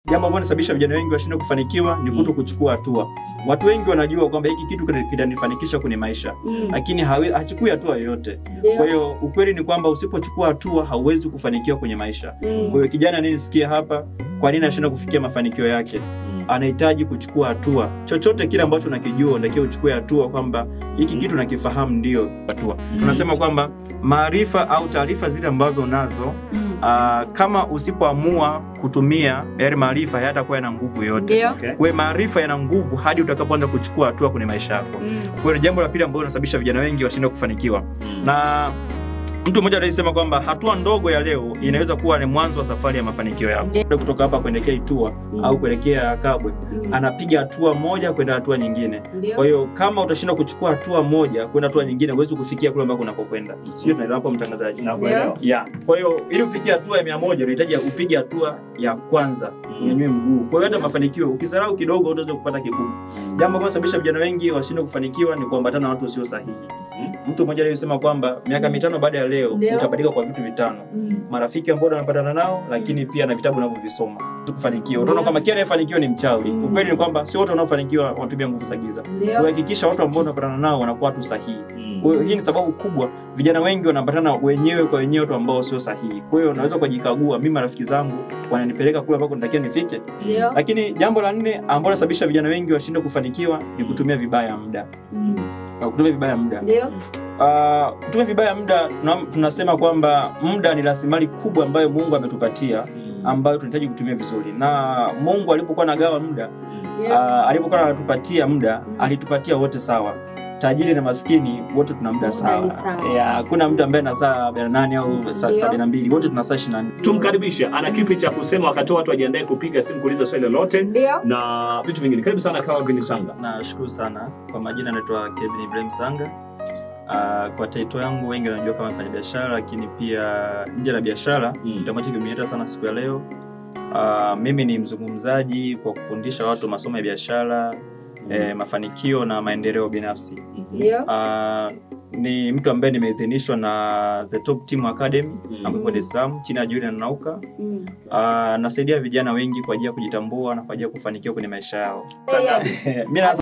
Jambo ambalo linasababisha vijana wengi washindwe kufanikiwa ni kuto kuchukua hatua. Watu wengi wanajua kwamba hiki kitu kitanifanikisha kwenye maisha, lakini hachukui hatua yoyote. Kwa hiyo ukweli ni kwamba usipochukua hatua hauwezi kufanikiwa kwenye maisha. Kwa hiyo kijana anayesikia hapa, kwa nini anashindwa kufikia mafanikio yake? Anahitaji kuchukua hatua. Chochote kile ambacho unakijua unatakiwa uchukue hatua kwamba hiki kitu nakifahamu, ndio hatua. Tunasema kwamba maarifa au taarifa zile ambazo unazo, kama usipoamua kutumia yale maarifa hayatakuwa yana nguvu yote. Kwa hiyo maarifa yana nguvu hadi utakapoanza kuchukua hatua kwenye maisha yako. Kwa hiyo jambo la pili ambalo linasababisha vijana wengi washindwe kufanikiwa. Na mtu mmoja alisema kwamba hatua ndogo ya leo inaweza kuwa ni mwanzo wa safari ya mafanikio yako. Kutoka hapa kuelekea Itua au kuelekea Kabwe, anapiga hatua moja kwenda hatua nyingine. Kwa hiyo kama utashindwa kuchukua hatua moja kwenda hatua nyingine, huwezi kufikia kule ambako unakokwenda. Sio, tunaelewa hapo mtangazaji? Nakuelewa. Kwa hiyo ili ufikie hatua ya 100 unahitaji upige hatua ya kwanza, unyanyue mguu. Kwa hiyo hata mafanikio ukisarau kidogo utaweza kupata kikubwa. Jambo ambalo linasababisha vijana wengi washindwe kufanikiwa ni kuambatana na watu wasio sahihi. Mtu mmoja alisema kwamba miaka 5 baada ya leo utabadilika kwa vitu vitano. Marafiki ambao unapatana nao, lakini pia na vitabu unavyovisoma. Kufanikiwa, utaona kama kila anayefanikiwa ni mchawi. Ukweli ni kwamba sio wote wanaofanikiwa wanatumia nguvu za giza. Kuhakikisha watu ambao unapatana nao wanakuwa watu sahihi. Kwa hiyo hii ni sababu kubwa vijana wengi wanapatana wenyewe kwa wenyewe watu ambao sio sahihi. Kwa hiyo unaweza kujikagua, mimi marafiki zangu wananipeleka kule ambako natakiwa nifike. Lakini jambo la 4 ambalo linasababisha vijana wengi washindwe kufanikiwa ni kutumia vibaya muda. Kutumia vibaya muda. Kutumia vibaya muda, tunasema kwamba muda ni rasilimali kubwa ambayo Mungu ametupatia, ambayo tunahitaji kutumia vizuri. Na Mungu alipokuwa anagawa muda, alipokuwa anatupatia muda, alitupatia wote sawa. Tajiri na maskini wote tuna muda sawa. Kuna mtu ambaye ana saa 8 au 72, wote tuna saa 24. Tumkaribishe, ana kipi cha kusema wakati watu wajiandae kupiga simu kuuliza swali lolote na vitu vingine. Karibu sana Kelvin Sanga. Nashukuru sana. Kwa majina naitwa Kevin Ibrahim Sanga. Kwa title yangu wengi wanajua kama mfanyabiashara, lakini pia nje na biashara ndio ambacho kimenileta sana siku ya leo. Mimi ni mzungumzaji kwa kufundisha watu masomo ya biashara, mafanikio na maendeleo binafsi. Ni mtu ambaye nimeidhinishwa na The Top Team Academy ambapo Dar es Salaam chini ya Julian Nauka. Nasaidia vijana wengi kwa ajili ya kujitambua na kwa ajili ya kufanikiwa kwenye maisha yao. Mimi